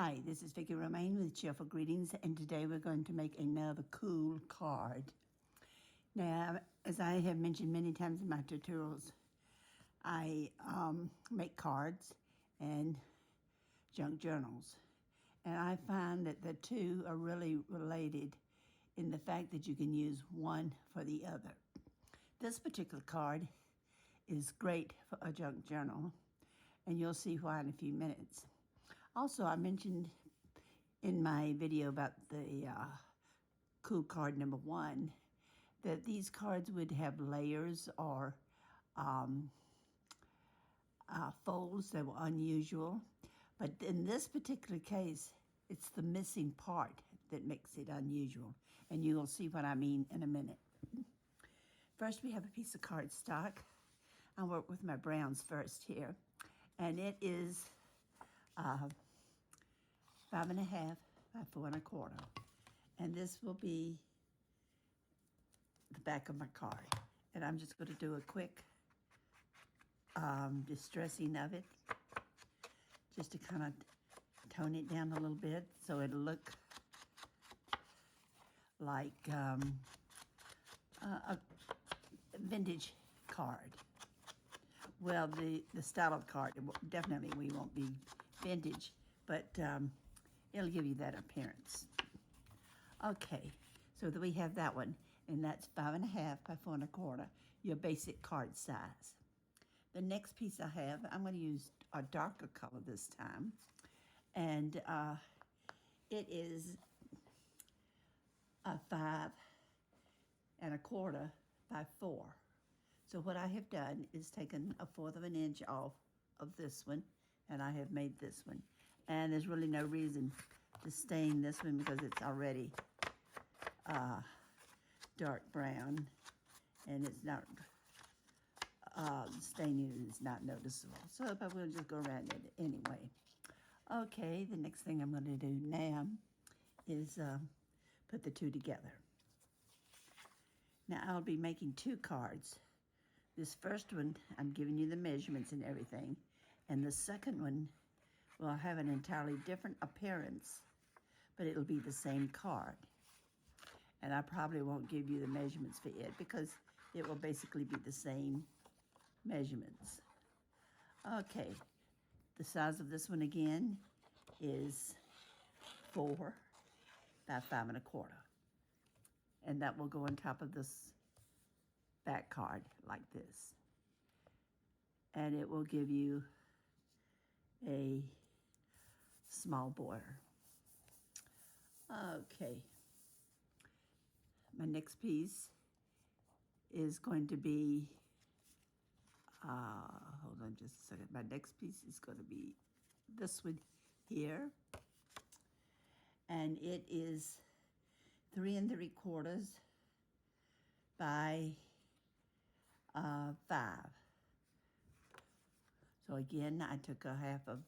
Hi, this is Vicki Romaine with Cheerful Greetings, and today we're going to make another cool card. Now, as I have mentioned many times in my tutorials, I make cards and junk journals. And I find that the two are really related in the fact that you can use one for the other. This particular card is great for a junk journal, and you'll see why in a few minutes. Also, I mentioned in my video about the cool card number 1 that these cards would have layers or folds that were unusual. But in this particular case, it's the missing part that makes it unusual. And you will see what I mean in a minute. First, we have a piece of cardstock. I'll work with my browns first here. And it is 5.5 by 4.25. And this will be the back of my card. And I'm just going to do a quick distressing of it, just to kind of tone it down a little bit so it'll look like a vintage card. Well, the style of card, definitely we won't be vintage, but it'll give you that appearance. Okay, so we have that one, and that's 5.5 by 4.25, your basic card size. The next piece I have, I'm going to use a darker color this time, and it is a 5.25 by 4. So what I have done is taken 1/4 of an inch off of this one, and I have made this one. And there's really no reason to stain this one because it's already dark brown, and it's not staining is not noticeable. So but we'll just go around it anyway. Okay, the next thing I'm going to do now is put the two together. Now I'll be making 2 cards. This first one, I'm giving you the measurements and everything, and the second one will have an entirely different appearance, but it'll be the same card. And I probably won't give you the measurements for it because it will basically be the same measurements. Okay, the size of this one again is 4 by 5.25. And that will go on top of this back card like this. And it will give you a small border. Okay. My next piece is going to be, hold on just a second. My next piece is going to be this one here. And it is 3 3/4 by 5. So again, I took a half of,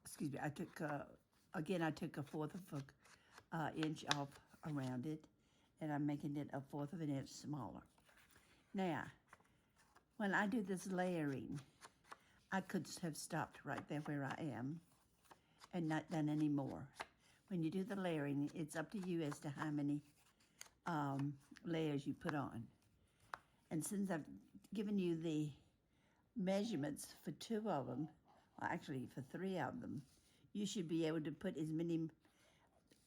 excuse me, I took, again, I took 1/4 of an inch off around it, and I'm making it 1/4 of an inch smaller. Now, when I do this layering, I could have stopped right there where I am and not done any more. When you do the layering, it's up to you as to how many layers you put on. And since I've given you the measurements for 2 of them, well, actually for 3 of them, you should be able to put as many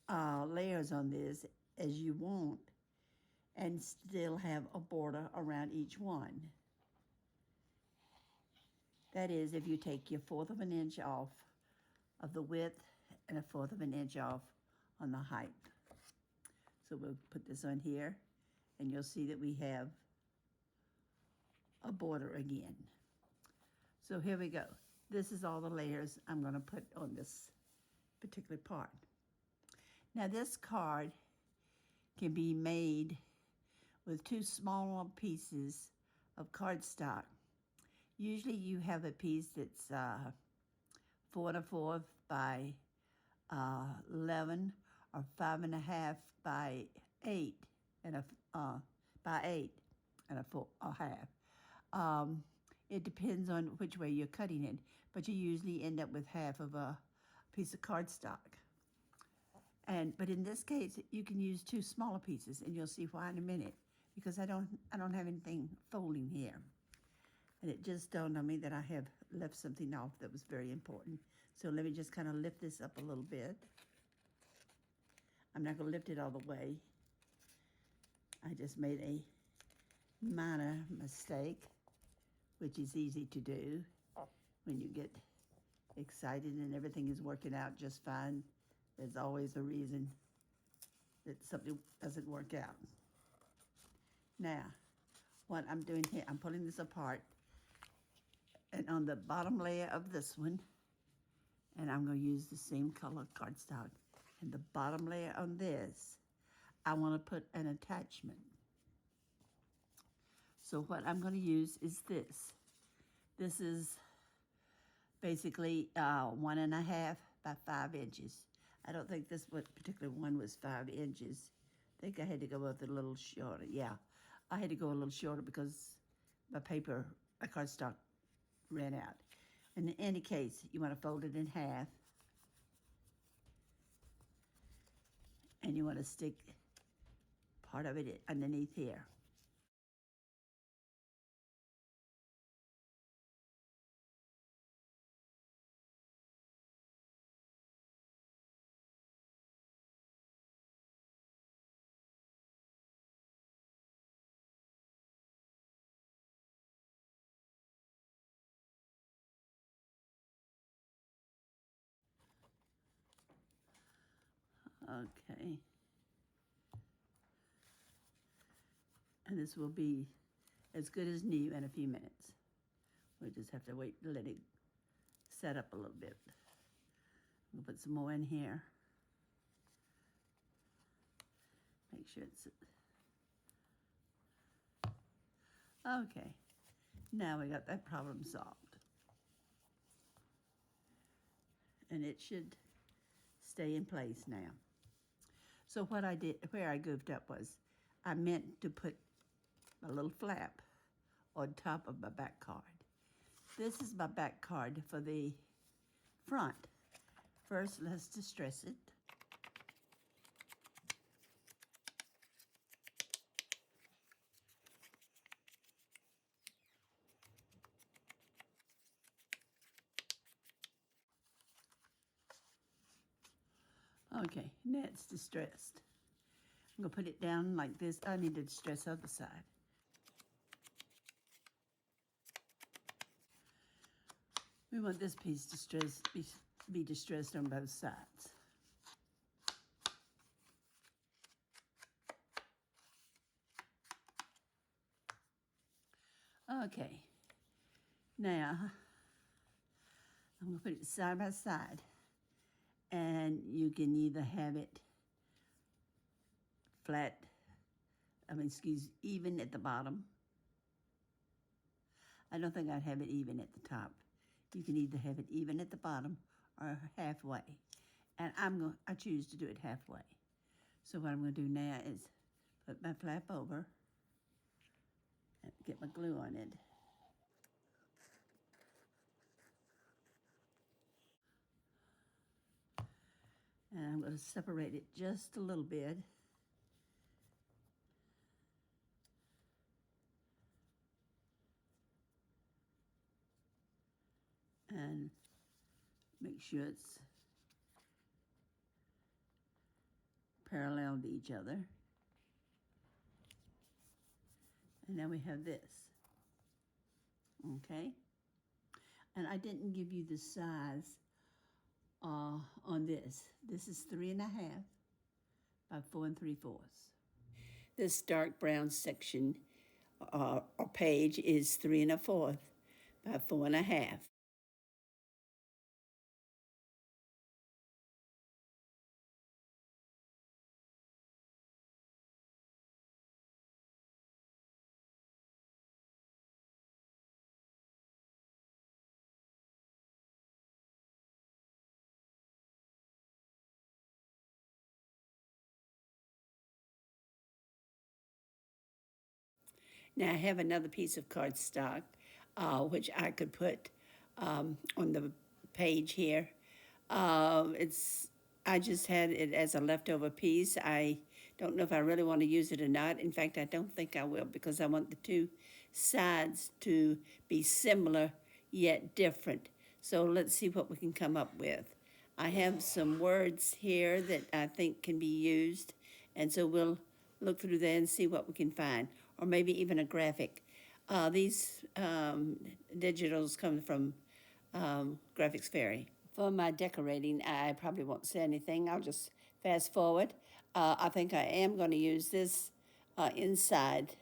layers on this as you want and still have a border around each one. That is, if you take your 1/4 of an inch off of the width and 1/4 of an inch off on the height. So we'll put this on here, and you'll see that we have a border again. So here we go. This is all the layers I'm going to put on this particular part. Now this card can be made with 2 smaller pieces of cardstock. Usually you have a piece that's 4 1/4 by 11 or 5.5 by 8 and a 1/2. It depends on which way you're cutting it, but you usually end up with half of a piece of cardstock. But in this case, you can use two smaller pieces, and you'll see why in a minute, because I don't have anything folding here. And it just dawned on me that I have left something off that was very important. So let me just kind of lift this up a little bit. I'm not going to lift it all the way. I just made a minor mistake, which is easy to do when you get excited and everything is working out just fine. There's always a reason that something doesn't work out. Now, what I'm doing here, I'm pulling this apart, and on the bottom layer of this one, and I'm going to use the same color cardstock, and the bottom layer on this, I want to put an attachment. So what I'm going to use is this. This is basically 1.5 by 5 inches. I don't think this particular one was 5 inches. I think I had to go with a little shorter. Yeah, I had to go a little shorter because my cardstock ran out. And in any case, you want to fold it in half. And you want to stick part of it underneath here. Okay. And this will be as good as new in a few minutes. We just have to wait to let it set up a little bit. We'll put some more in here. Make sure it's... Okay. Now we got that problem solved. And it should stay in place now. So what I did, where I goofed up was, I meant to put a little flap on top of my back card. This is my back card for the front. First, let's distress it. Okay, now it's distressed. I'm gonna put it down like this. I need to distress the other side. We want this piece be distressed on both sides. Okay, now I'm gonna put it side by side, and you can either have it flat, even at the bottom. I don't think I'd have it even at the top. You can either have it even at the bottom or halfway. And I choose to do it halfway. So what I'm gonna do now is put my flap over and get my glue on it. And I'm gonna separate it just a little bit. And make sure it's parallel to each other. And now we have this, okay? And I didn't give you the size on this. This is 3.5 by 4 3/4. This dark brown section or page is 3 1/4 by 4 1/2. Now I have another piece of cardstock, which I could put on the page here. I just had it as a leftover piece. I don't know if I really want to use it or not. In fact, I don't think I will because I want the two sides to be similar yet different. So let's see what we can come up with. I have some words here that I think can be used, and so we'll look through there and see what we can find, or maybe even a graphic. These digitals come from Graphics Fairy. For my decorating, I probably won't say anything. I'll just fast forward. I think I am going to use this inside,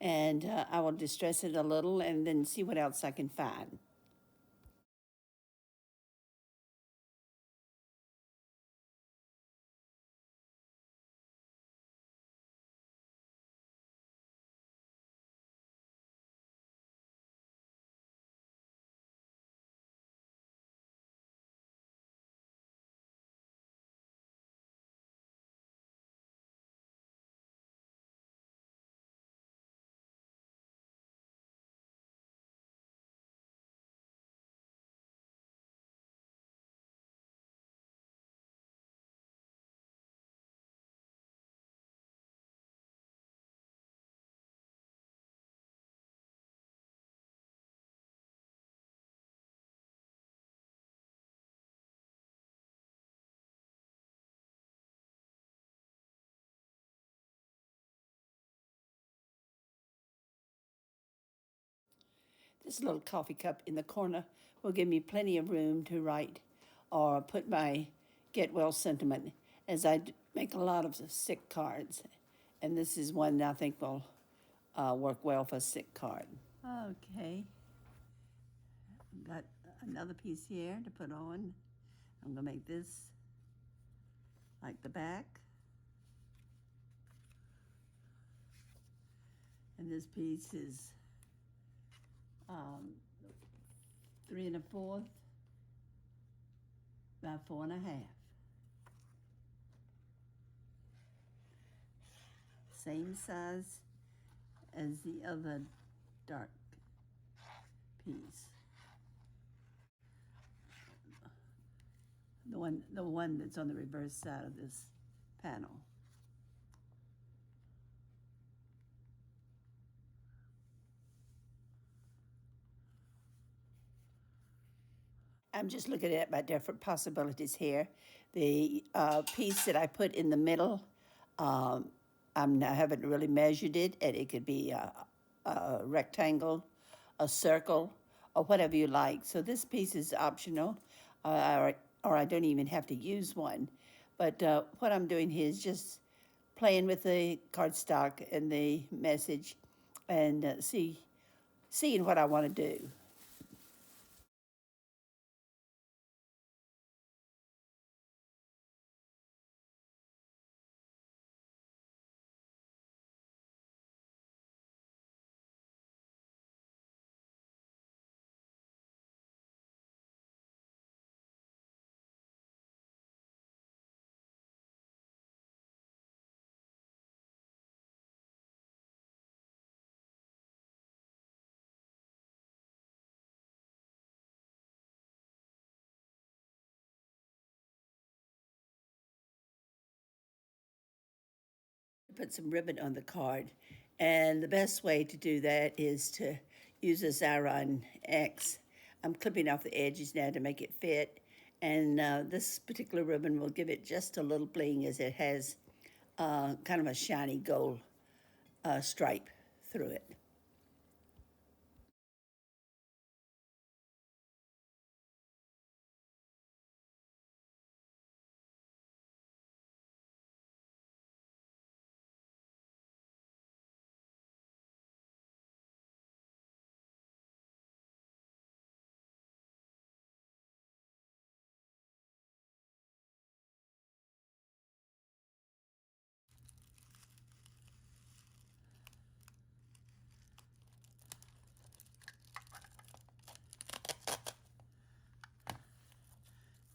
and I will distress it a little and then see what else I can find. This little coffee cup in the corner will give me plenty of room to write or put my get well sentiment, as I make a lot of sick cards. And this is one that I think will work well for a sick card. Okay, I've got another piece here to put on. I'm going to make this like the back. And this piece is 3 1/4 by 4 1/2. Same size as the other dark piece. The one that's on the reverse side of this panel. I'm just looking at my different possibilities here. The piece that I put in the middle, I haven't really measured it, and it could be a rectangle, a circle, or whatever you like. So this piece is optional, or I don't even have to use one. But what I'm doing here is just playing with the cardstock and the message and seeing what I want to do. Put some ribbon on the card, and the best way to do that is to use a Xyron X. I'm clipping off the edges now to make it fit, and this particular ribbon will give it just a little bling, as it has kind of a shiny gold stripe through it.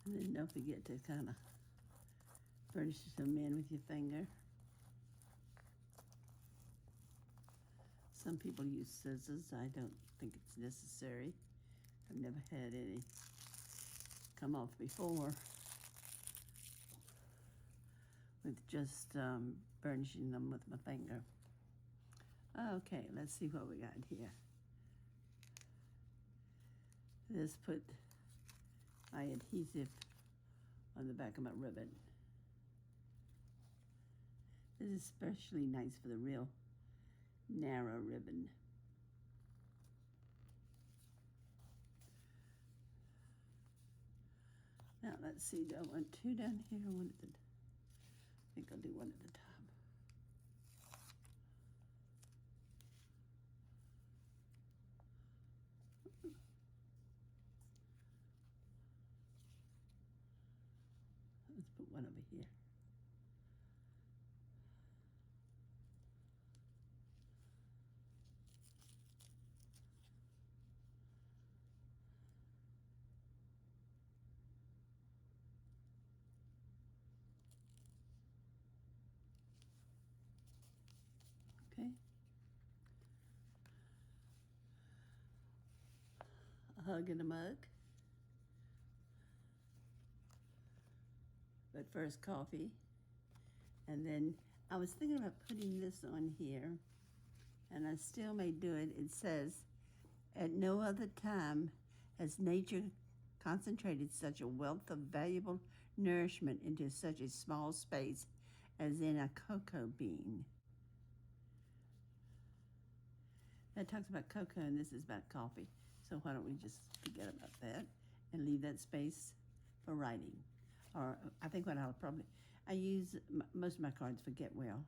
And then don't forget to kind of furnish them in with your finger. Some people use scissors. I don't think it's necessary. I've never had any come off before with just burnishing them with my finger. Okay, let's see what we got here. Let's put my adhesive on the back of my ribbon. This is especially nice for the real narrow ribbon. Now let's see, do I want two down here or one at the, I think I'll do one at the top. Let's put one over here. Okay. A hug and a mug. But first coffee. And then I was thinking about putting this on here, and I still may do it. It says, at no other time has nature concentrated such a wealth of valuable nourishment into such a small space as in a cocoa bean. That talks about cocoa, and this is about coffee. So why don't we just forget about that and leave that space for writing? Or I think what I'll probably, I use most of my cards for get well,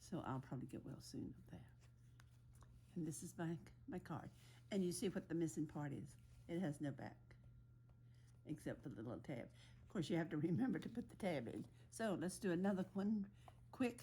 so I'll probably get well soon up there. And this is my card. And you see what the missing part is. It has no back, except for the little tab. Of course, you have to remember to put the tab in. So let's do another one quickly.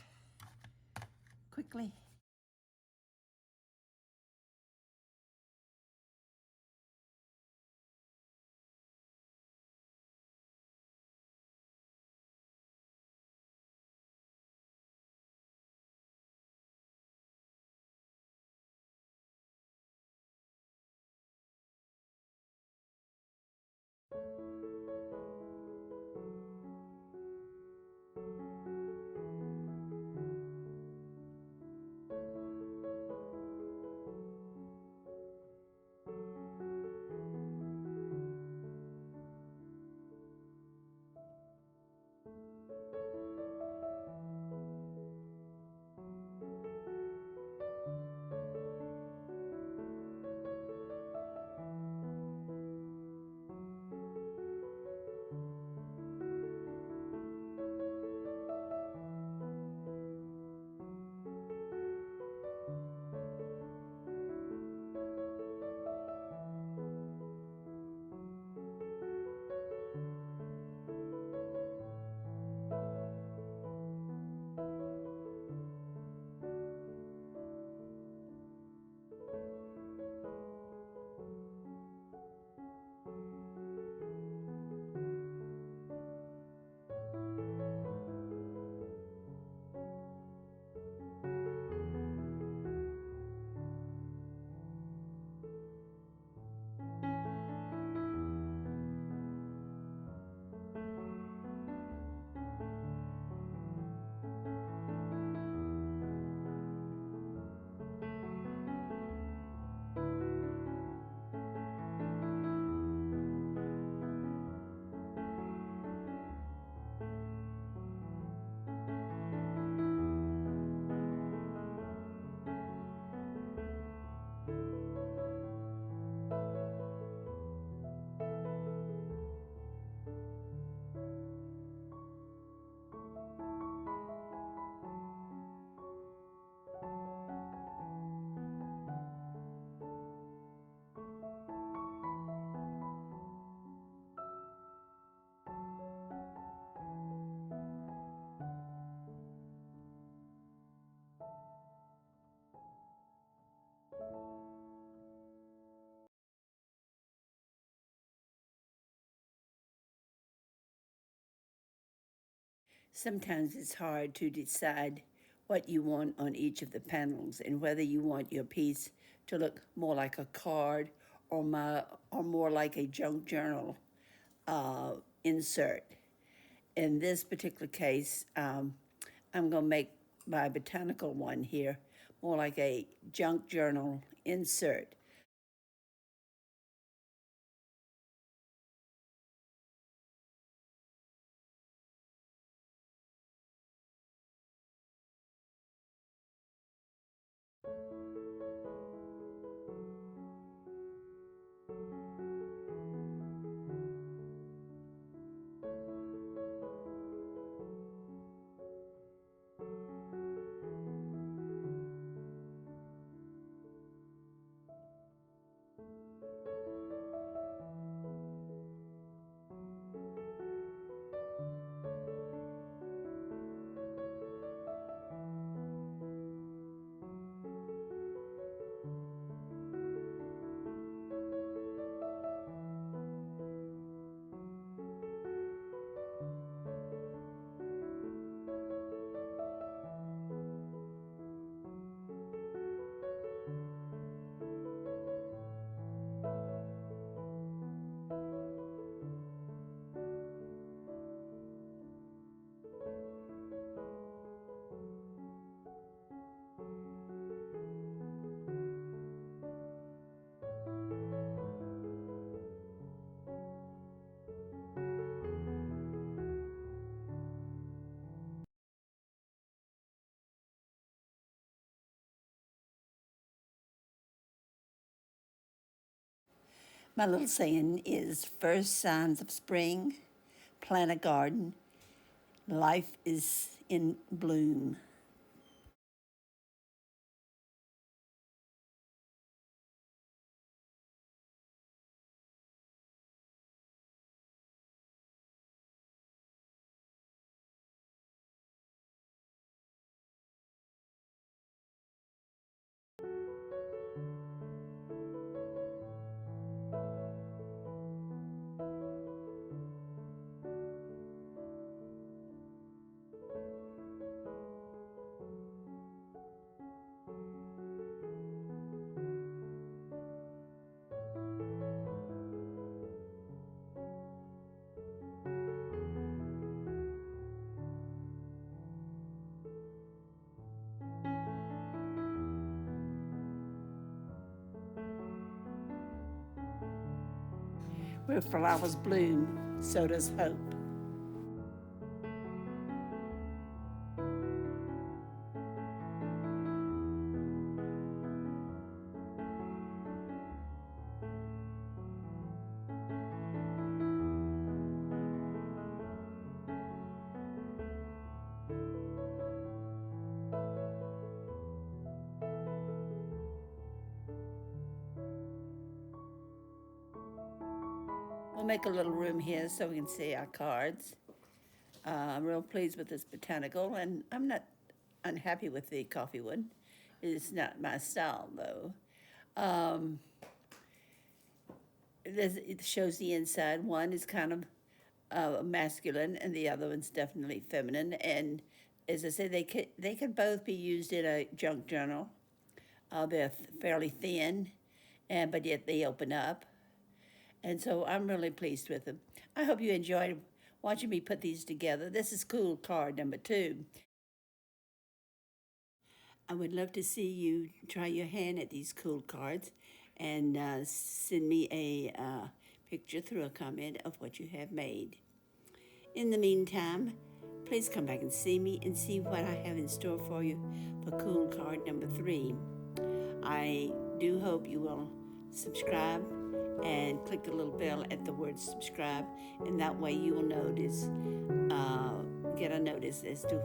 Sometimes it's hard to decide what you want on each of the panels and whether you want your piece to look more like a card or more like a junk journal. insert. In this particular case, I'm going to make my botanical one here more like a junk journal insert. My little saying is first signs of spring, plant a garden, life is in bloom. Where flowers bloom, so does hope. We'll make a little room here so we can see our cards. I'm real pleased with this botanical, and I'm not unhappy with the coffee one. It's not my style, though. It shows the inside. One is kind of masculine, and the other one's definitely feminine. And as I said, they could both be used in a junk journal. They're fairly thin, but yet they open up. And so I'm really pleased with them. I hope you enjoyed watching me put these together. This is cool card number 2. I would love to see you try your hand at these cool cards and send me a picture through a comment of what you have made. In the meantime, please come back and see me and see what I have in store for you for cool card number 3. I do hope you will subscribe and click the little bell at the word subscribe, and that way you will get a notice as to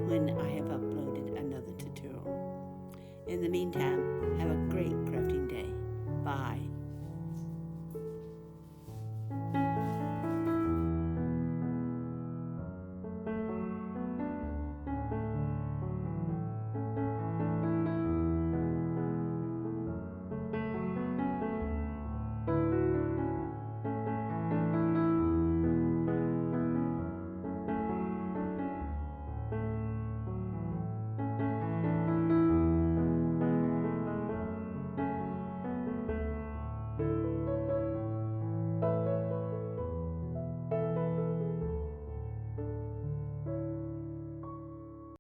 when I have uploaded another tutorial. In the meantime, have a great crafting day. Bye.